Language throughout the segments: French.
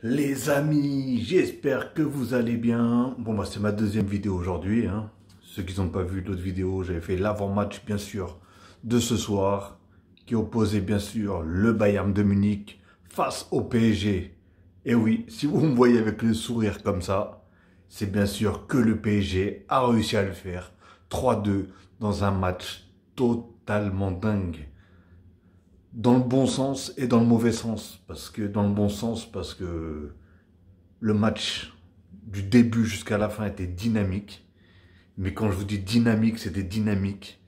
Les amis, j'espère que vous allez bien. Bon, bah, c'est ma deuxième vidéo aujourd'hui. Hein. Ceux qui n'ont pas vu l'autre vidéo, j'avais fait l'avant-match, bien sûr, de ce soir, qui opposait, bien sûr, le Bayern de Munich face au PSG. Et oui, si vous me voyez avec le sourire comme ça, c'est bien sûr que le PSG a réussi à le faire. 3-2 dans un match totalement dingue. Dans le bon sens et dans le mauvais sens. Dans le bon sens, parce que le match du début jusqu'à la fin était dynamique. Mais quand je vous dis dynamique, c'était dynamique.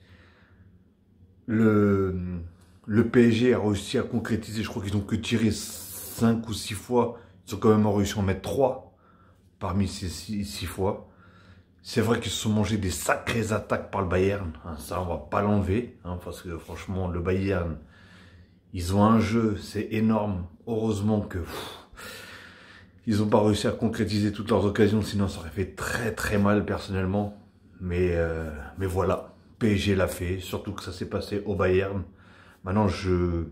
Le PSG a réussi à concrétiser. Je crois qu'ils n'ont que tiré 5 ou 6 fois. Ils ont quand même réussi à en mettre 3 parmi ces 6 fois. C'est vrai qu'ils se sont mangés des sacrées attaques par le Bayern. Hein, ça, on va pas l'enlever. Hein, parce que franchement, le Bayern... Ils ont un jeu, c'est énorme. Heureusement que ils n'ont pas réussi à concrétiser toutes leurs occasions, sinon ça aurait fait très très mal personnellement. Mais voilà, PSG l'a fait, surtout que ça s'est passé au Bayern. Maintenant, je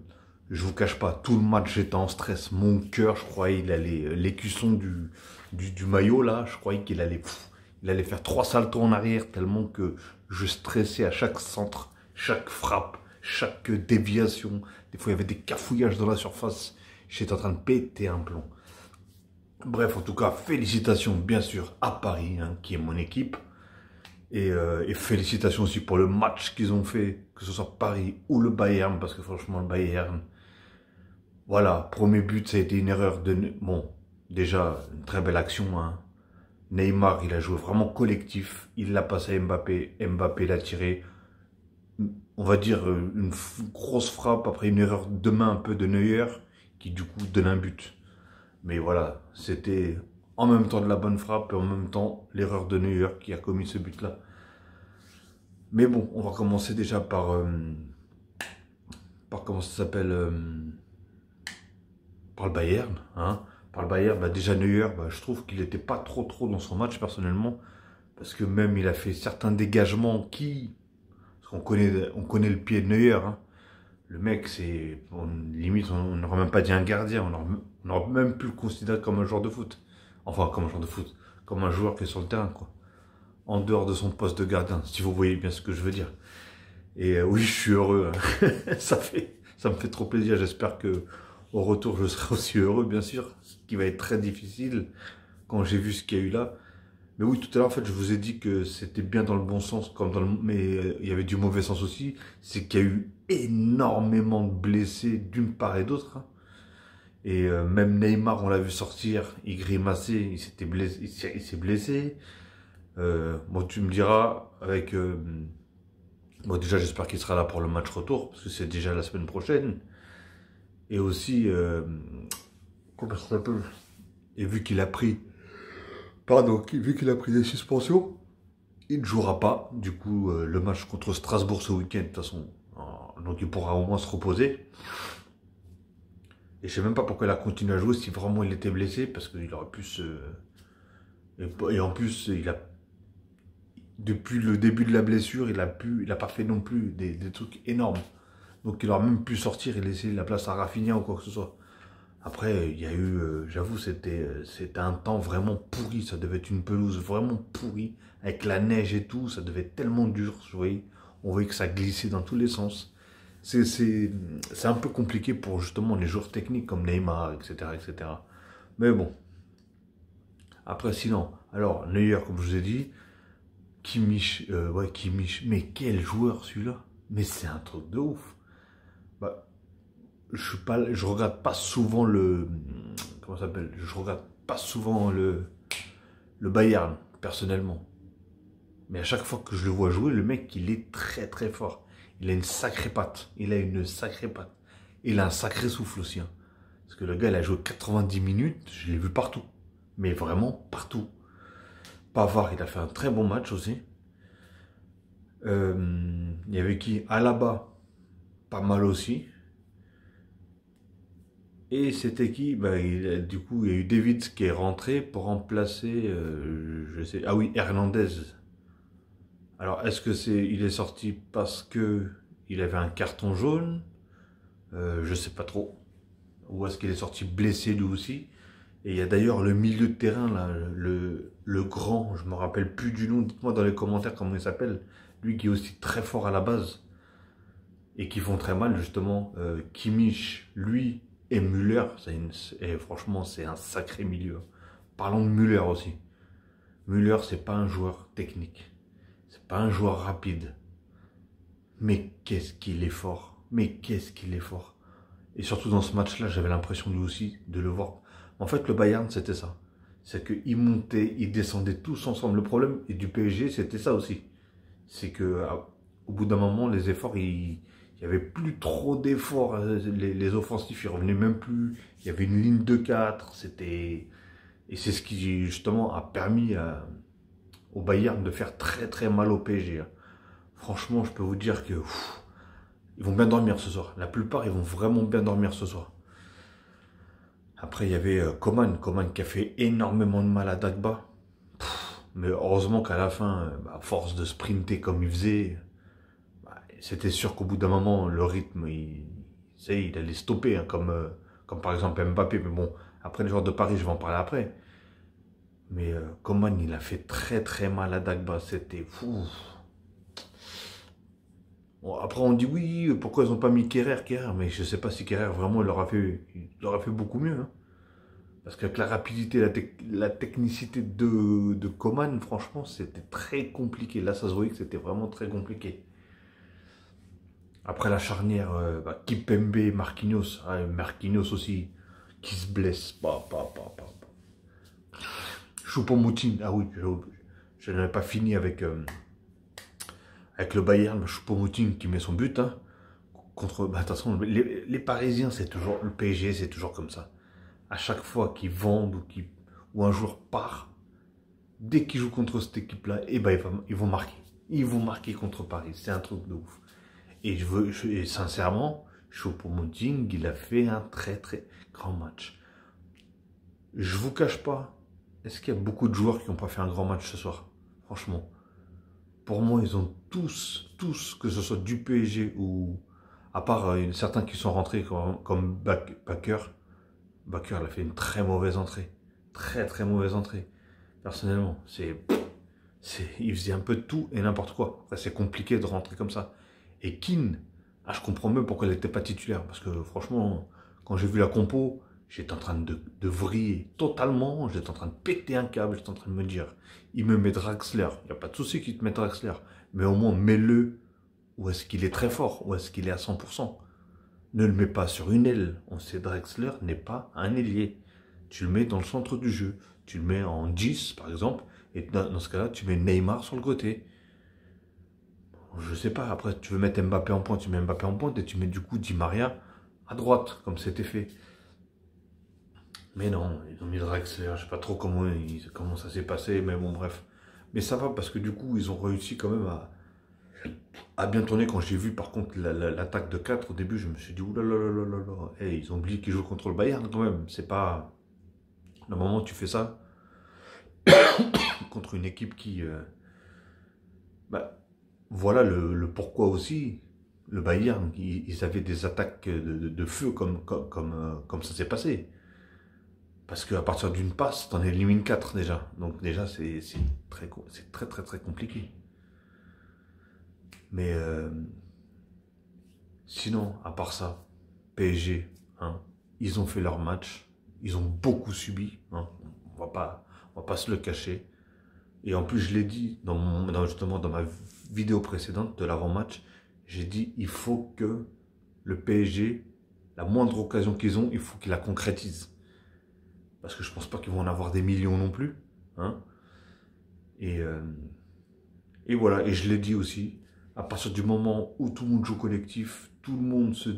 vous cache pas, tout le match j'étais en stress. Mon cœur, je croyais il allait l'écusson du maillot là, je croyais qu'il allait faire 3 saltos en arrière tellement que je stressais à chaque centre, chaque frappe, chaque déviation. Des fois, il y avait des cafouillages dans la surface. J'étais en train de péter un plomb. Bref, en tout cas, félicitations bien sûr à Paris, hein, qui est mon équipe. Et félicitations aussi pour le match qu'ils ont fait, que ce soit Paris ou le Bayern, parce que franchement, le Bayern, voilà, premier but, ça a été une erreur de... Bon, déjà, une très belle action, hein. Neymar, il a joué vraiment collectif. Il l'a passé à Mbappé. Mbappé l'a tiré. On va dire une grosse frappe après une erreur de main un peu de Neuer qui du coup donne un but. Mais voilà, c'était en même temps de la bonne frappe et en même temps l'erreur de Neuer qui a commis ce but-là. Mais bon, on va commencer déjà par comment ça s'appelle, par le Bayern. Hein. Par le Bayern, bah déjà Neuer, bah, je trouve qu'il n'était pas trop dans son match personnellement. Parce que même il a fait certains dégagements qui... On connaît le pied de Neuer. Hein. Le mec, c'est... Limite, on n'aurait même pas dit un gardien. On aurait même pu le considérer comme un joueur de foot. Enfin, comme un joueur de foot. Comme un joueur qui est sur le terrain, quoi. En dehors de son poste de gardien, si vous voyez bien ce que je veux dire. Et oui, je suis heureux. Hein. ça me fait trop plaisir. J'espère que au retour, je serai aussi heureux, bien sûr. Ce qui va être très difficile quand j'ai vu ce qu'il y a eu là. Mais oui, tout à l'heure, en fait, je vous ai dit que c'était bien dans le bon sens, mais il y avait du mauvais sens aussi. C'est qu'il y a eu énormément de blessés d'une part et d'autre. Hein. Et même Neymar, on l'a vu sortir, il grimaçait, il s'est blessé. Bon, tu me diras, bon, déjà, j'espère qu'il sera là pour le match retour, parce que c'est déjà la semaine prochaine. Et aussi, comment ça s'appelle? Et vu qu'il a pris des suspensions, il ne jouera pas, du coup, le match contre Strasbourg ce week-end, de toute façon. Donc il pourra au moins se reposer. Et je sais même pas pourquoi il a continué à jouer si vraiment il était blessé, parce qu'il aurait pu se... Et en plus, depuis le début de la blessure, il a pas fait non plus des trucs énormes. Donc il aurait même pu sortir et laisser la place à Rafinha ou quoi que ce soit. Après, il y a eu, j'avoue, c'était un temps vraiment pourri. Ça devait être une pelouse vraiment pourrie, avec la neige et tout. Ça devait être tellement dur, vous voyez. On voyait que ça glissait dans tous les sens. C'est un peu compliqué pour justement les joueurs techniques comme Neymar, etc., etc. Mais bon. Après, sinon, alors, Neuer, comme je vous ai dit, Kimmich, mais quel joueur celui-là. Mais c'est un truc de ouf. Bah, je regarde pas souvent comment ça s'appelle, je regarde pas souvent le Bayern personnellement, mais à chaque fois que je le vois jouer, le mec il est très très fort. Il a une sacrée patte, il a un sacré souffle aussi, hein. Parce que le gars il a joué 90 minutes, je l'ai vu partout, mais vraiment partout. Pavard, il a fait un très bon match aussi. Il y avait qui? Alaba, pas mal aussi. Et c'était qui? Bah, du coup, il y a eu David qui est rentré pour remplacer, je sais, ah oui, Hernandez. Alors, est-ce que il est sorti parce que il avait un carton jaune? Je sais pas trop. Ou est-ce qu'il est sorti blessé lui aussi? Et il y a d'ailleurs le milieu de terrain, là, le grand, je me rappelle plus du nom, dites-moi dans les commentaires comment il s'appelle. Lui qui est aussi très fort à la base et qui font très mal justement. Kimmich, lui et Müller, et franchement c'est un sacré milieu. Parlons de Müller aussi. Müller c'est pas un joueur technique, c'est pas un joueur rapide. Mais qu'est-ce qu'il est fort, mais qu'est-ce qu'il est fort. Et surtout dans ce match-là, j'avais l'impression lui aussi de le voir. En fait, le Bayern, c'était ça. C'est qu'ils montaient, ils descendaient tous ensemble. Le problème et du PSG, c'était ça aussi. C'est que au bout d'un moment, les efforts, il n'y avait plus trop d'efforts. Les offensifs, ils revenaient même plus. Il y avait une ligne de 4. C'était... Et c'est ce qui, justement, a permis au Bayern de faire très très mal au PSG. Franchement, je peux vous dire que... ils vont bien dormir ce soir. La plupart, ils vont vraiment bien dormir ce soir. Après, il y avait Coman qui a fait énormément de mal à Dagba. Mais heureusement qu'à la fin, à force de sprinter comme il faisait, c'était sûr qu'au bout d'un moment, le rythme, il allait stopper, hein, comme par exemple Mbappé. Mais bon, après, les joueurs de Paris, je vais en parler après. Mais Coman, il a fait très très mal à Dagba. C'était fou. Bon, après, on dit oui, pourquoi ils n'ont pas mis Kerrer, mais je ne sais pas si Kerrer, vraiment, il aurait fait beaucoup mieux. Hein. Parce qu'avec la rapidité, la technicité de Coman, franchement, c'était très compliqué. Là, ça se voyait que c'était vraiment très compliqué. Après la charnière, Kimpembe, Marquinhos, Marquinhos aussi, qui se blesse. Choupo-Moting, ah oui, je n'avais pas fini avec le Bayern, mais Choupo-Moting qui met son but. Hein, contre, de toute façon, les Parisiens, c'est toujours, le PSG, c'est toujours comme ça. À chaque fois qu'ils vendent ou un joueur part, dès qu'ils jouent contre cette équipe-là, eh ben, ils vont marquer. Ils vont marquer contre Paris. C'est un truc de ouf. Et sincèrement, Choupo-Moting, il a fait un très très grand match. Je vous cache pas, est-ce qu'il y a beaucoup de joueurs qui n'ont pas fait un grand match ce soir? Franchement. Pour moi, ils ont tous, que ce soit du PSG ou... À part certains qui sont rentrés comme Bakker. Bakker, il a fait une très mauvaise entrée. Très très mauvaise entrée. Personnellement, il faisait un peu de tout et n'importe quoi. Après, c'est compliqué de rentrer comme ça. Et Keane, je comprends même pourquoi il n'était pas titulaire. Parce que franchement, quand j'ai vu la compo, j'étais en train de vriller totalement. J'étais en train de péter un câble. J'étais en train de me dire, il me met Draxler. Il n'y a pas de souci qu'il te mette Draxler. Mais au moins, mets-le où est-ce qu'il est très fort. Où est-ce qu'il est à 100%. Ne le mets pas sur une aile. On sait Draxler n'est pas un ailier. Tu le mets dans le centre du jeu. Tu le mets en 10, par exemple. Et dans ce cas-là, tu mets Neymar sur le côté. Je sais pas, après, tu veux mettre Mbappé en pointe, tu mets Mbappé en pointe et tu mets du coup Di Maria à droite, comme c'était fait. Mais non, ils ont mis Draxler, je sais pas trop comment ça s'est passé, mais bon, bref. Mais ça va parce que du coup, ils ont réussi quand même à bien tourner. Quand j'ai vu par contre l'attaque de 4 au début, je me suis dit, oulalalala, hey, ils ont oublié qu'ils jouent contre le Bayern quand même. C'est pas... Le moment où tu fais ça, contre une équipe qui... voilà le pourquoi aussi. Le Bayern, ils avaient des attaques de feu comme ça s'est passé. Parce qu'à partir d'une passe, t'en élimines 4 déjà. Donc déjà, c'est très très très compliqué. Mais sinon, à part ça, PSG, hein, ils ont fait leur match. Ils ont beaucoup subi. Hein, on va pas se le cacher. Et en plus, je l'ai dit justement dans ma vidéo précédente de l'avant-match, j'ai dit il faut que le PSG, la moindre occasion qu'ils ont, il faut qu'ils la concrétisent. Parce que je pense pas qu'ils vont en avoir des millions non plus. Hein. Et voilà, et je l'ai dit aussi, à partir du moment où tout le monde joue collectif, tout le monde se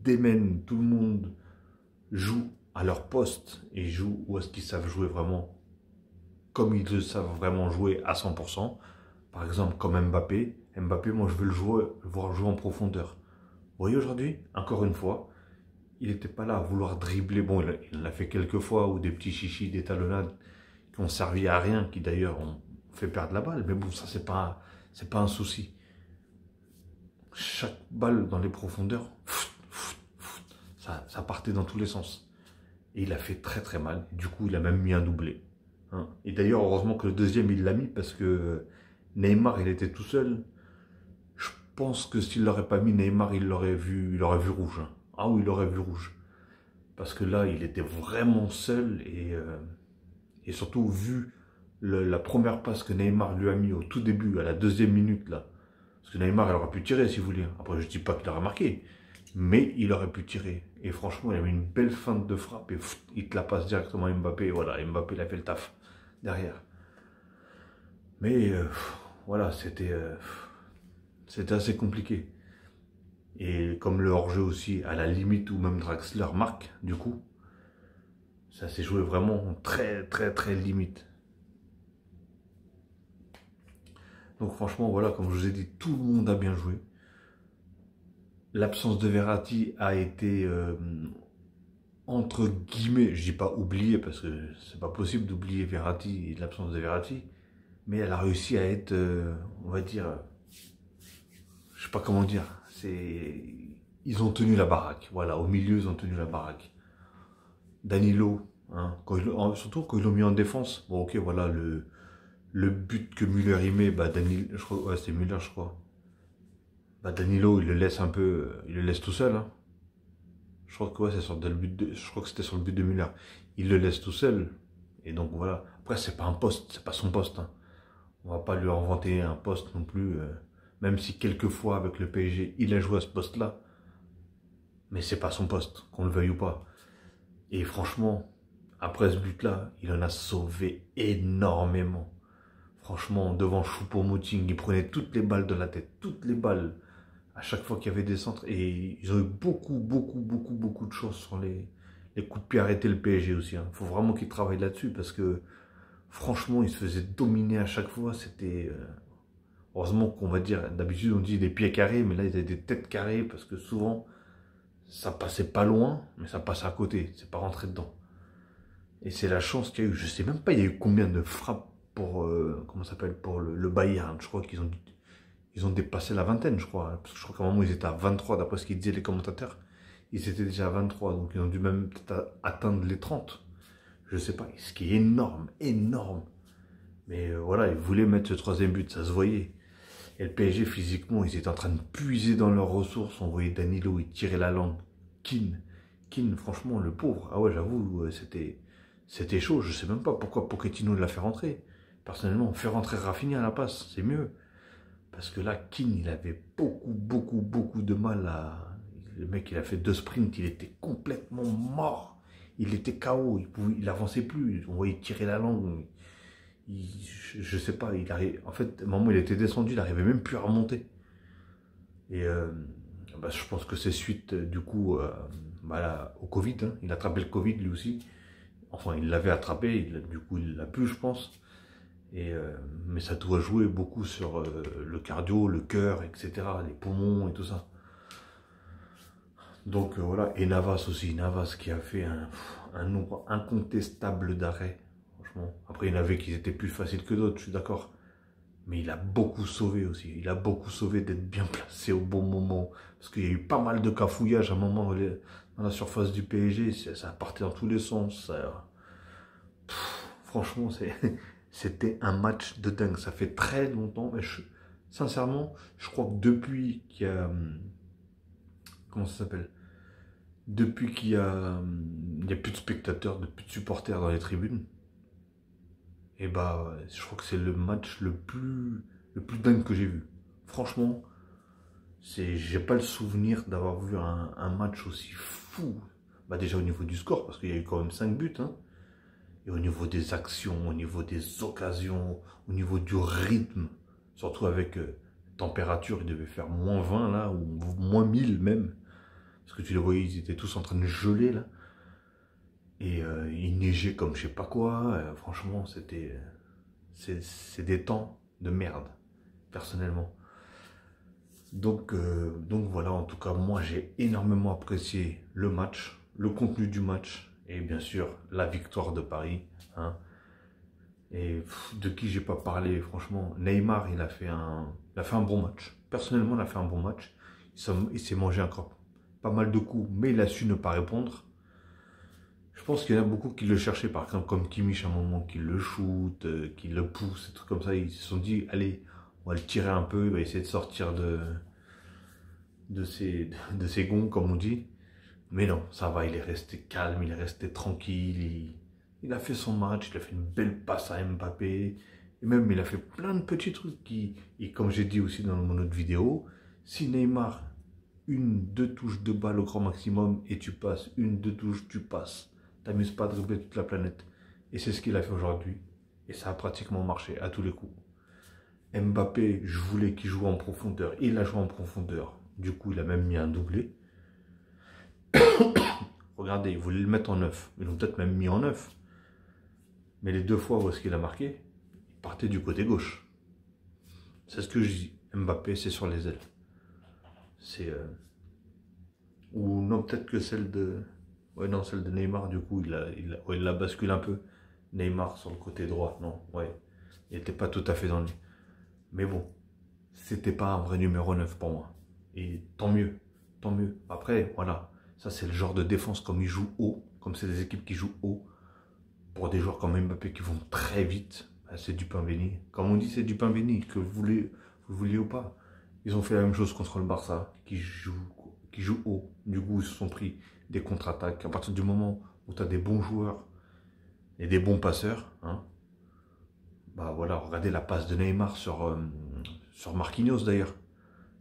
démène, tout le monde joue à leur poste et joue où est-ce qu'ils savent jouer vraiment comme ils le savent vraiment jouer à 100%. Par exemple, comme Mbappé. Mbappé, moi, je veux le voir jouer en profondeur. Vous voyez, aujourd'hui, encore une fois, il n'était pas là à vouloir dribbler. Bon, il l'a fait quelques fois, ou des petits chichis, des talonnades qui ont servi à rien, qui d'ailleurs ont fait perdre la balle. Mais bon, ça, c'est pas un souci. Chaque balle dans les profondeurs, ça partait dans tous les sens. Et il a fait très très mal. Du coup, il a même mis un doublé. Hein. Et d'ailleurs, heureusement que le deuxième, il l'a mis parce que Neymar, il était tout seul. Je pense que s'il l'aurait pas mis, Neymar, il aurait vu rouge. Hein. Ah oui, il aurait vu rouge. Parce que là, il était vraiment seul et surtout vu la première passe que Neymar lui a mis au tout début, à la deuxième minute là. Parce que Neymar, il aurait pu tirer si vous voulez. Après, je dis pas qu'il aurait marqué, mais il aurait pu tirer. Et franchement, il avait une belle feinte de frappe et pff, il te la passe directement à Mbappé. Et voilà, Mbappé, il a fait le taf derrière. Mais voilà, c'était assez compliqué. Et comme le hors-jeu aussi, à la limite où même Draxler marque, du coup, ça s'est joué vraiment très très très limite. Donc franchement, voilà, comme je vous ai dit, tout le monde a bien joué. L'absence de Verratti a été, entre guillemets, je dis pas oubliée, parce que c'est pas possible d'oublier Verratti et l'absence de Verratti, mais elle a réussi à être, on va dire, je sais pas comment dire, ils ont tenu la baraque, voilà, au milieu ils ont tenu la baraque. Danilo, hein, surtout quand ils l'ont mis en défense, bon ok, voilà, le but que Müller y met, bah Danilo, je crois, ouais, c'est Müller, je crois. Bah Danilo, il le laisse un peu, il le laisse tout seul. Hein. Je crois que ouais, c'est sur le but je crois que c'était sur le but de Müller. Il le laisse tout seul. Et donc voilà. Après, c'est pas un poste, c'est pas son poste. Hein. On va pas lui inventer un poste non plus. Même si quelquefois avec le PSG, il a joué à ce poste-là. Mais c'est pas son poste, qu'on le veuille ou pas. Et franchement, après ce but-là, il en a sauvé énormément. Franchement, devant Choupo-Moting, il prenait toutes les balles de la tête, toutes les balles, à chaque fois qu'il y avait des centres. Et ils ont eu beaucoup de chance sur les coups de pied arrêtés, le PSG aussi. Il faut vraiment qu'ils travaillent là-dessus parce que, franchement, ils se faisaient dominer à chaque fois. C'était... heureusement qu'on va dire, d'habitude on dit des pieds carrés, mais là ils avaient des têtes carrées parce que souvent, ça passait pas loin, mais ça passait à côté, c'est pas rentré dedans. Et c'est la chance qu'il y a eu. Je sais même pas, il y a eu combien de frappes pour, comment ça s'appelle, pour le Bayern. Je crois ils ont dépassé la vingtaine, je crois. Parce que je crois qu'à un moment, ils étaient à 23, d'après ce qu'ils disaient les commentateurs. Ils étaient déjà à 23, donc ils ont dû même peut-être atteindre les 30. Je sais pas, ce qui est énorme, énorme. Mais voilà, ils voulaient mettre ce troisième but, ça se voyait. Et le PSG, physiquement, ils étaient en train de puiser dans leurs ressources. On voyait Danilo, il tirait la langue. Keane, franchement, le pauvre. Ah ouais, j'avoue, c'était chaud. Je sais même pas pourquoi Pochettino l'a fait rentrer. Personnellement, faire rentrer Rafinha à la passe, c'est mieux. Parce que là, Keane, il avait beaucoup de mal à... Le mec, il a fait 2 sprints, il était complètement mort. Il était KO, il avançait plus. On voyait tirer la langue. Je sais pas, en fait, à un moment, il était descendu, il n'arrivait même plus à remonter. Et bah, je pense que c'est suite, du coup, au Covid. Hein. Il a attrapé le Covid, lui aussi. Enfin, il l'avait attrapé, du coup, il l'a pu, je pense. Mais ça doit jouer beaucoup sur le cardio, le cœur, etc., les poumons et tout ça. Donc voilà, et Navas aussi, Navas qui a fait un nombre incontestable d'arrêts, franchement. Après, il y en avait qui étaient plus faciles que d'autres, je suis d'accord. Mais il a beaucoup sauvé aussi, il a beaucoup sauvé d'être bien placé au bon moment. Parce qu'il y a eu pas mal de cafouillages à un moment dans la surface du PSG, ça partait dans tous les sens. Franchement, c'était un match de dingue. Ça fait très longtemps. Mais sincèrement, je crois que depuis qu'il y a... Comment ça s'appelle? Depuis il y a plus de spectateurs, plus de supporters dans les tribunes. Et bah, je crois que c'est le match le plus dingue que j'ai vu. Franchement, j'ai pas le souvenir d'avoir vu un match aussi fou. Bah déjà au niveau du score, parce qu'il y a eu quand même 5 buts, hein. Et au niveau des actions, au niveau des occasions, au niveau du rythme, surtout avec température, il devait faire -20 là, ou -1000 même. Parce que tu les voyais, ils étaient tous en train de geler là. Et il neigeait comme je sais pas quoi. Franchement, c'est des temps de merde, personnellement. Donc voilà, en tout cas, moi j'ai énormément apprécié le match, le contenu du match. Et bien sûr, la victoire de Paris. Hein. Et de qui j'ai pas parlé, franchement. Neymar, il a fait un bon match. Personnellement, il a fait un bon match. Il s'est mangé encore pas mal de coups, mais il a su ne pas répondre. Je pense qu'il y en a beaucoup qui le cherchaient, par exemple, comme Kimmich à un moment, qui le shoot, qui le pousse, des trucs comme ça. Ils se sont dit, allez, on va le tirer un peu, il va essayer de sortir de ses gonds, comme on dit. Mais non, ça va, il est resté calme, il est resté tranquille. Il a fait son match, il a fait une belle passe à Mbappé. Et même, il a fait plein de petits trucs et comme j'ai dit aussi dans mon autre vidéo, si Neymar, une, deux touches de balle au grand maximum et tu passes, une, deux touches, tu passes. T'amuses pas à dribbler toute la planète. Et c'est ce qu'il a fait aujourd'hui. Et ça a pratiquement marché à tous les coups. Mbappé, je voulais qu'il joue en profondeur. Il a joué en profondeur. Du coup, il a même mis un doublé. Regardez, ils voulaient le mettre en neuf. Ils l'ont peut-être même mis en neuf. Mais les deux fois où est-ce qu'il a marqué, il partait du côté gauche. C'est ce que je dis. Mbappé, c'est sur les ailes. C'est... Ou non, peut-être que celle de... Ouais, non, celle de Neymar, du coup, il la bascule un peu. Neymar sur le côté droit, non, ouais. Il n'était pas tout à fait dans lui. Mais bon, c'était pas un vrai numéro 9 pour moi. Et tant mieux, tant mieux. Après, voilà, ça c'est le genre de défense comme ils jouent haut, comme c'est des équipes qui jouent haut. Pour des joueurs comme Mbappé qui vont très vite, ben, c'est du pain béni. Comme on dit, c'est du pain béni, que vous le vouliez ou pas. Ils ont fait la même chose contre le Barça, qui joue haut. Du coup, ils se sont pris des contre-attaques. À partir du moment où tu as des bons joueurs et des bons passeurs, hein, bah voilà, regardez la passe de Neymar sur Marquinhos d'ailleurs.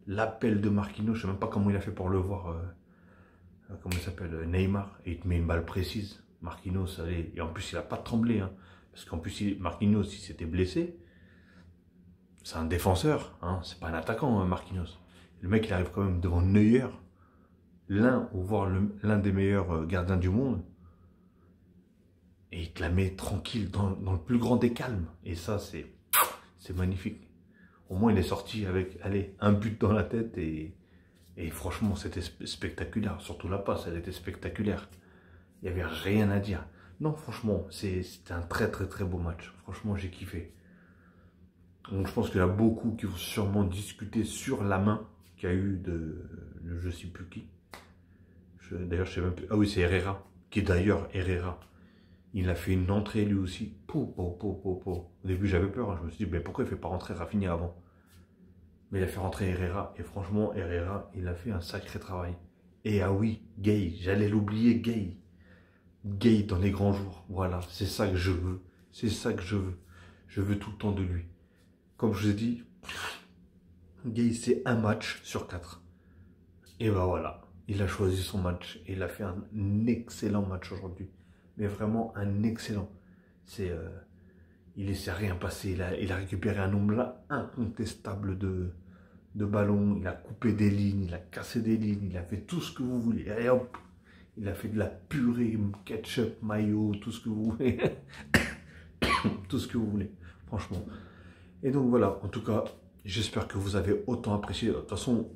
L'appel de Marquinhos, je ne sais même pas comment il a fait pour le voir. Comment il s'appelle, Neymar, et il te met une balle précise. Marquinhos, allez, et en plus il n'a pas tremblé, hein, parce qu'en plus Marquinhos, il s'était blessé. C'est un défenseur, hein, c'est pas un attaquant, hein, Marquinhos. Le mec, il arrive quand même devant Neuer, l'un des meilleurs gardiens du monde, et il te la met tranquille, dans le plus grand des calmes. Et ça, c'est magnifique. Au moins, il est sorti avec, allez, un but dans la tête, et franchement, c'était spectaculaire. Surtout la passe, elle était spectaculaire. Il n'y avait rien à dire. Non, franchement, c'était un très très très beau match. Franchement, j'ai kiffé. Donc je pense qu'il y en a beaucoup qui vont sûrement discuter sur la main qu'il y a eu de je ne sais plus qui. D'ailleurs, je sais même plus. Ah oui, c'est Herrera. Qui d'ailleurs, Herrera, il a fait une entrée lui aussi. Au début, j'avais peur. Hein. Je me suis dit, mais pourquoi il ne fait pas rentrer Rafinha avant? Mais il a fait rentrer Herrera. Et franchement, Herrera, il a fait un sacré travail. Et ah oui, Gay, j'allais l'oublier, Gay. Gay dans les grands jours. Voilà, c'est ça que je veux. C'est ça que je veux. Je veux tout le temps de lui. Comme je vous ai dit, Gay, c'est un match sur 4. Et ben voilà, il a choisi son match. Et il a fait un excellent match aujourd'hui. Mais vraiment un excellent. Il laissait rien passer. Il a récupéré un nombre là incontestable de ballons. Il a coupé des lignes, il a cassé des lignes, il a fait tout ce que vous voulez. Et hop, il a fait de la purée, ketchup, mayo, tout ce que vous voulez. Tout ce que vous voulez, franchement. Et donc voilà, en tout cas, j'espère que vous avez autant apprécié. De toute façon,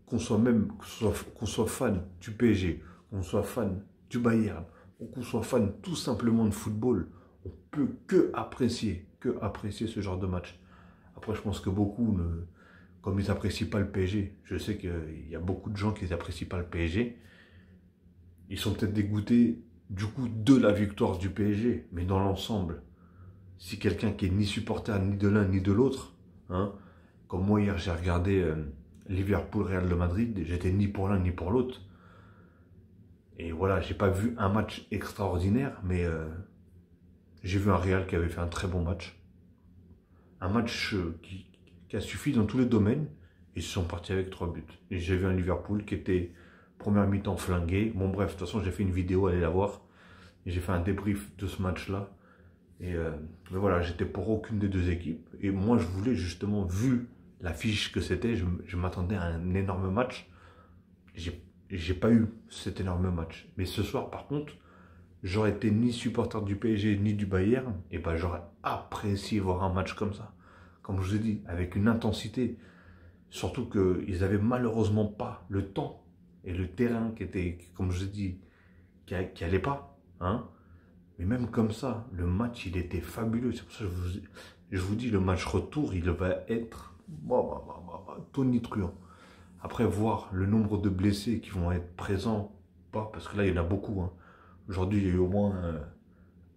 qu'on soit fan du PSG, qu'on soit fan du Bayern, ou qu'on soit fan tout simplement de football, on peut que apprécier ce genre de match. Après, je pense que beaucoup, comme ils n'apprécient pas le PSG, je sais qu'il y a beaucoup de gens qui n'apprécient pas le PSG, ils sont peut-être dégoûtés du coup de la victoire du PSG, mais dans l'ensemble, si quelqu'un qui est ni supporter ni de l'un ni de l'autre, hein, comme moi hier j'ai regardé Liverpool-Real de Madrid, j'étais ni pour l'un ni pour l'autre, et voilà, j'ai pas vu un match extraordinaire, mais j'ai vu un Real qui avait fait un très bon match, un match qui a suffi dans tous les domaines, ils se sont partis avec 3 buts, et j'ai vu un Liverpool qui était première mi-temps flingué, bon bref, de toute façon j'ai fait une vidéo, allez la voir, et j'ai fait un débrief de ce match-là. Et mais voilà, j'étais pour aucune des deux équipes. Et moi, je voulais justement, vu l'affiche que c'était, je m'attendais à un énorme match. J'ai pas eu cet énorme match. Mais ce soir, par contre, j'aurais été ni supporter du PSG ni du Bayern. Et ben, j'aurais apprécié voir un match comme ça. Comme je vous ai dit, avec une intensité. Surtout qu'ils n'avaient malheureusement pas le temps et le terrain qui était, comme je vous ai dit, qui allait pas. Hein. Mais même comme ça, le match, il était fabuleux. C'est pour ça que je vous dis, le match retour, il va être tonitruant. Après, voir le nombre de blessés qui vont être présents, pas parce que là, il y en a beaucoup. Hein. Aujourd'hui, il y a eu au moins,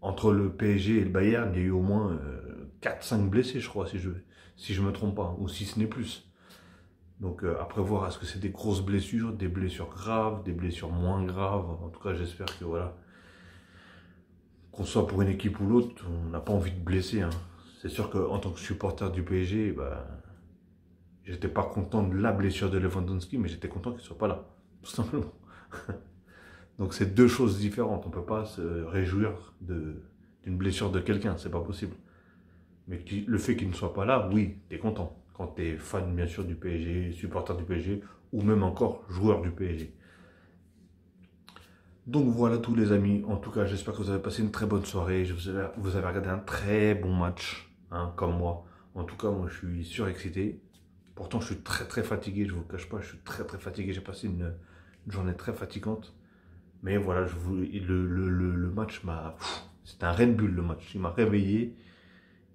entre le PSG et le Bayern, il y a eu au moins 4-5 blessés, je crois, si je me trompe pas, ou si ce n'est plus. Donc après voir, est-ce que c'est des grosses blessures, des blessures graves, des blessures moins graves. En tout cas, j'espère que voilà, qu'on soit pour une équipe ou l'autre, on n'a pas envie de blesser, hein. C'est sûr qu'en tant que supporter du PSG, bah, j'étais pas content de la blessure de Lewandowski, mais j'étais content qu'il soit pas là, tout simplement. Donc c'est deux choses différentes. On peut pas se réjouir d'une blessure de quelqu'un, c'est pas possible. Mais le fait qu'il ne soit pas là, oui, t'es content. Quand t'es fan, bien sûr, du PSG, supporter du PSG, ou même encore joueur du PSG. Donc voilà tous les amis. En tout cas, j'espère que vous avez passé une très bonne soirée. Vous avez regardé un très bon match, hein, comme moi. En tout cas, moi, je suis surexcité. Pourtant, je suis très fatigué, je ne vous le cache pas. Je suis très fatigué. J'ai passé une journée très fatigante. Mais voilà, le match m'a... C'était un Red Bull, le match. Il m'a réveillé.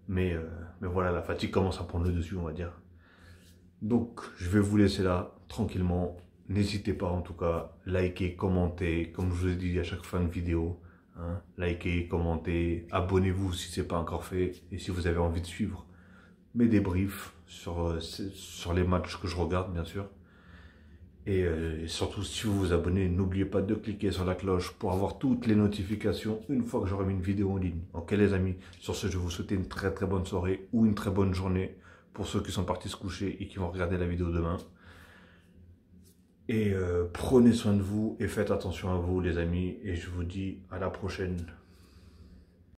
Mais voilà, la fatigue commence à prendre le dessus, on va dire. Donc, je vais vous laisser là, tranquillement. N'hésitez pas, en tout cas, liker, commenter, comme je vous ai dit à chaque fin de vidéo. Hein, likez, commentez, abonnez-vous si ce n'est pas encore fait. Et si vous avez envie de suivre mes débriefs sur les matchs que je regarde, bien sûr. Et surtout, si vous vous abonnez, n'oubliez pas de cliquer sur la cloche pour avoir toutes les notifications une fois que j'aurai mis une vidéo en ligne. Ok les amis, sur ce, je vais vous souhaiter une très bonne soirée ou une très bonne journée pour ceux qui sont partis se coucher et qui vont regarder la vidéo demain. Et prenez soin de vous et faites attention à vous les amis. Et je vous dis à la prochaine.